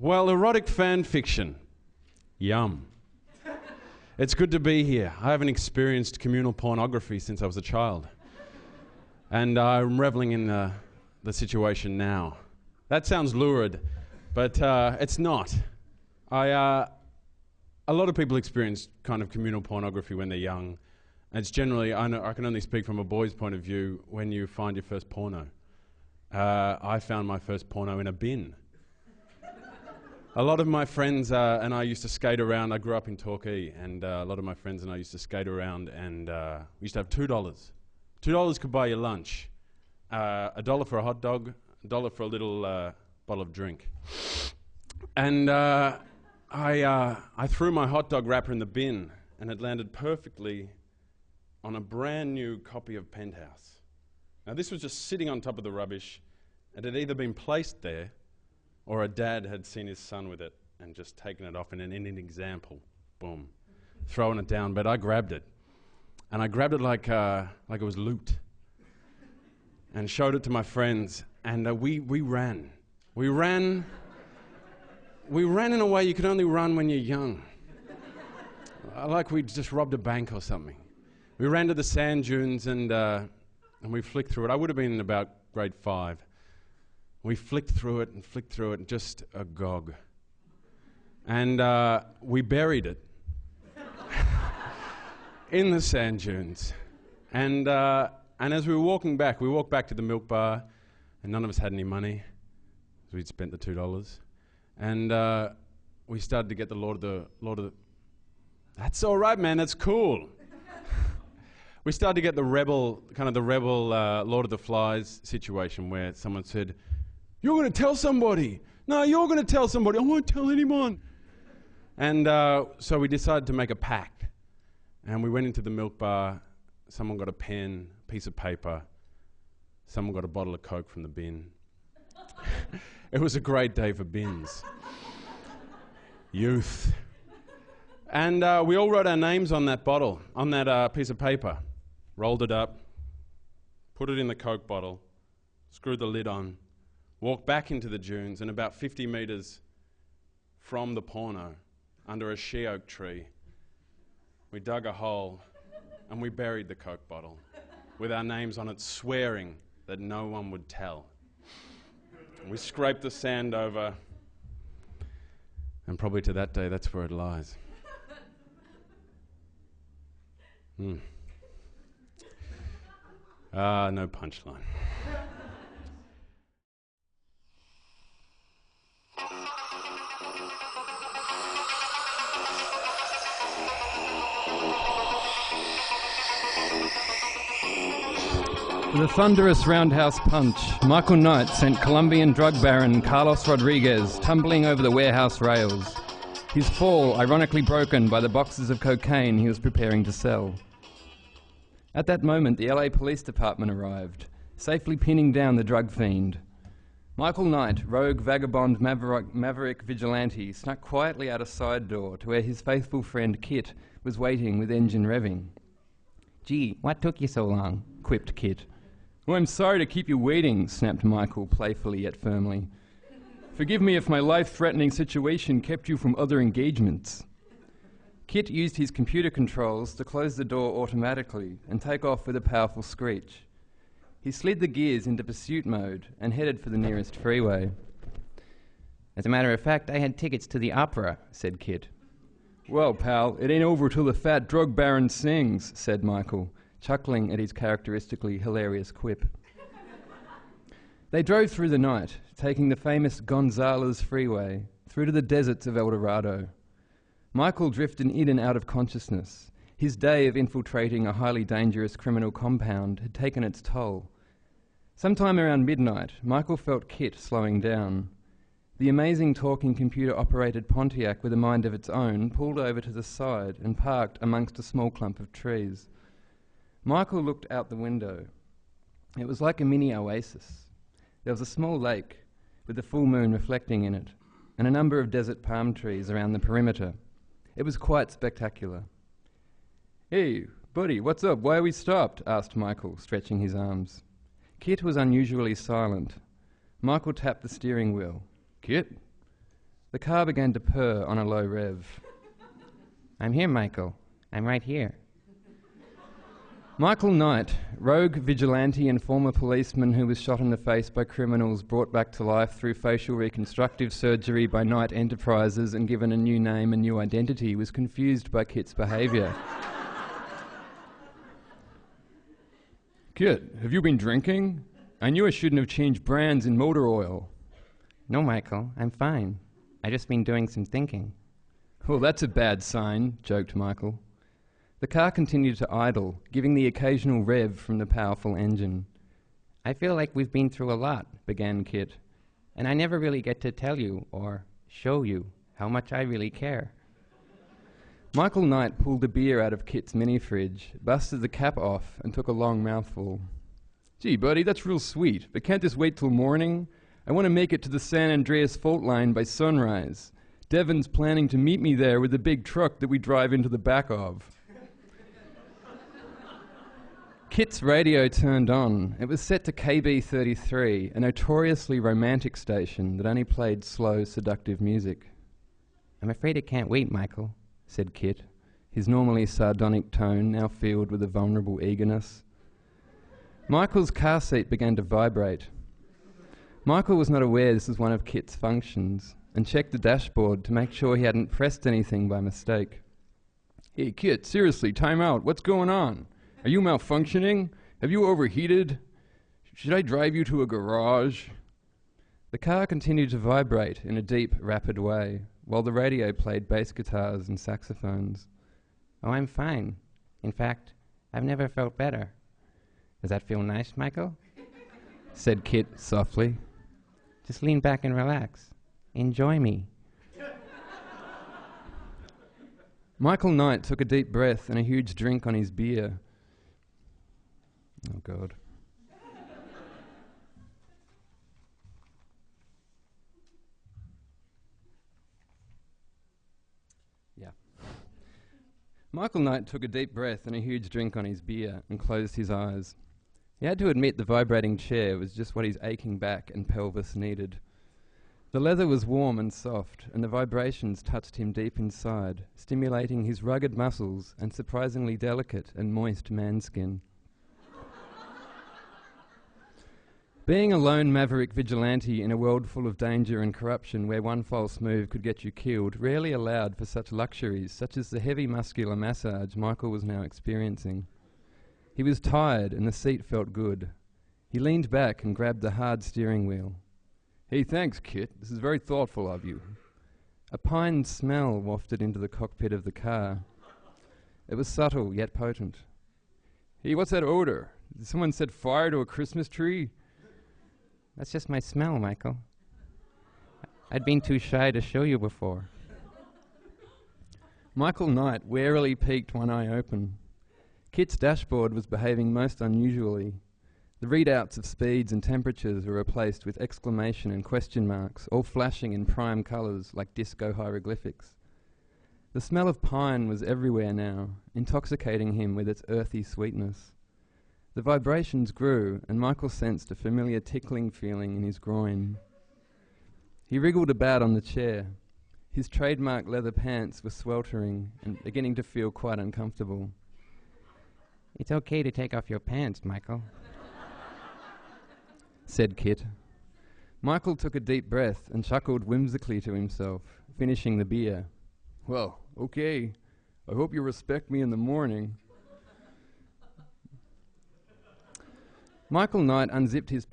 Well, erotic fan fiction. Yum. It's good to be here. I haven't experienced communal pornography since I was a child. And I'm reveling in the situation now. That sounds lurid, but it's not. A lot of people experience kind of communal pornography when they're young. And it's generally, I can only speak from a boy's point of view, when you find your first porno. I found my first porno in a bin. A lot of my friends and I used to skate around. I grew up in Torquay, and a lot of my friends and I used to skate around, and we used to have $2. $2 could buy you lunch. $1 for a hot dog, $1 for a little bottle of drink. And I threw my hot dog wrapper in the bin, and it landed perfectly on a brand new copy of Penthouse. Now this was just sitting on top of the rubbish. It had either been placed there, or a dad had seen his son with it and just taken it off, and in an example, boom, throwing it down. But I grabbed it, and I grabbed it like it was loot, and showed it to my friends, and we ran. We ran in a way you could only run when you're young. Like we'd just robbed a bank or something. We ran to the sand dunes, and we flicked through it. I would have been in about grade 5. We flicked through it, just agog. And we buried it in the sand dunes. And as we were walking back, we walked back to the milk bar, and none of us had any money, so we'd spent the $2. And we started to get the Lord of the... That's all right, man, that's cool. We started to get the rebel Lord of the Flies situation, where someone said, "You're going to tell somebody. No, you're going to tell somebody. I won't tell anyone." And so we decided to make a pact. And we went into the milk bar. Someone got a pen, piece of paper. Someone got a bottle of Coke from the bin. It was a great day for bins. Youth. And we all wrote our names on that bottle, on that piece of paper. Rolled it up, put it in the Coke bottle, screwed the lid on, walked back into the dunes, and about 50 metres from the porno, under a she-oak tree, we dug a hole and we buried the Coke bottle with our names on it, swearing that no one would tell. We scraped the sand over, and probably to that day, that's where it lies. No punchline. With a thunderous roundhouse punch, Michael Knight sent Colombian drug baron Carlos Rodriguez tumbling over the warehouse rails, his fall ironically broken by the boxes of cocaine he was preparing to sell. At that moment, the LA Police Department arrived, safely pinning down the drug fiend. Michael Knight, rogue vagabond maverick vigilante, snuck quietly out a side door to where his faithful friend Kit was waiting with engine revving. "Gee, what took you so long?" quipped Kit. "Oh, I'm sorry to keep you waiting," snapped Michael, playfully yet firmly. "Forgive me if my life-threatening situation kept you from other engagements." Kit used his computer controls to close the door automatically and take off with a powerful screech. He slid the gears into pursuit mode and headed for the nearest freeway. "As a matter of fact, I had tickets to the opera," said Kit. "Well, pal, it ain't over till the fat drug baron sings," said Michael, chuckling at his characteristically hilarious quip. They drove through the night, taking the famous Gonzales Freeway through to the deserts of El Dorado. Michael drifted in and out of consciousness. His day of infiltrating a highly dangerous criminal compound had taken its toll. Sometime around midnight, Michael felt Kit slowing down. The amazing talking computer-operated Pontiac with a mind of its own pulled over to the side and parked amongst a small clump of trees. Michael looked out the window. It was like a mini oasis. There was a small lake with the full moon reflecting in it, and a number of desert palm trees around the perimeter. It was quite spectacular. "Hey, buddy, what's up? Why are we stopped?" asked Michael, stretching his arms. Kit was unusually silent. Michael tapped the steering wheel. "Kit?" The car began to purr on a low rev. "I'm here, Michael. I'm right here." Michael Knight, rogue vigilante and former policeman who was shot in the face by criminals brought back to life through facial reconstructive surgery by Knight Enterprises and given a new name and new identity, was confused by Kit's behaviour. "Kit, have you been drinking? I knew I shouldn't have changed brands in motor oil." "No, Michael, I'm fine. I just been doing some thinking." "Well, that's a bad sign," joked Michael. The car continued to idle, giving the occasional rev from the powerful engine. "I feel like we've been through a lot," began Kit, "and I never really get to tell you or show you how much I really care." Michael Knight pulled a beer out of Kit's mini-fridge, busted the cap off, and took a long mouthful. "Gee, buddy, that's real sweet, but can't this wait till morning? I want to make it to the San Andreas fault line by sunrise. Devon's planning to meet me there with the big truck that we drive into the back of." Kit's radio turned on. It was set to KB33, a notoriously romantic station that only played slow, seductive music. "I'm afraid it can't wait, Michael," said Kit, his normally sardonic tone now filled with a vulnerable eagerness. Michael's car seat began to vibrate. Michael was not aware this was one of Kit's functions and checked the dashboard to make sure he hadn't pressed anything by mistake. "Hey, Kit, seriously, time out. What's going on? Are you malfunctioning? Have you overheated? Should I drive you to a garage?" The car continued to vibrate in a deep, rapid way, while the radio played bass guitars and saxophones. "Oh, I'm fine. In fact, I've never felt better." "Does that feel nice, Michael?" said Kit softly. "Just lean back and relax. Enjoy me." Michael Knight took a deep breath and a huge drink on his beer. Oh, God. Yeah. Michael Knight took a deep breath and a huge drink on his beer and closed his eyes. He had to admit the vibrating chair was just what his aching back and pelvis needed. The leather was warm and soft, and the vibrations touched him deep inside, stimulating his rugged muscles and surprisingly delicate and moist man skin. Being a lone maverick vigilante in a world full of danger and corruption where one false move could get you killed rarely allowed for such luxuries, such as the heavy muscular massage Michael was now experiencing. He was tired and the seat felt good. He leaned back and grabbed the hard steering wheel. "Hey, thanks, Kit. This is very thoughtful of you." A pine smell wafted into the cockpit of the car. It was subtle yet potent. "Hey, what's that odor? Did someone set fire to a Christmas tree?" "That's just my smell, Michael. I'd been too shy to show you before." Michael Knight warily peeked one eye open. Kit's dashboard was behaving most unusually. The readouts of speeds and temperatures were replaced with exclamation and question marks, all flashing in prime colours like disco hieroglyphics. The smell of pine was everywhere now, intoxicating him with its earthy sweetness. The vibrations grew, and Michael sensed a familiar tickling feeling in his groin. He wriggled about on the chair. His trademark leather pants were sweltering and beginning to feel quite uncomfortable. "It's okay to take off your pants, Michael," said Kit. Michael took a deep breath and chuckled whimsically to himself, finishing the beer. "Well, okay. I hope you respect me in the morning." Michael Knight unzipped his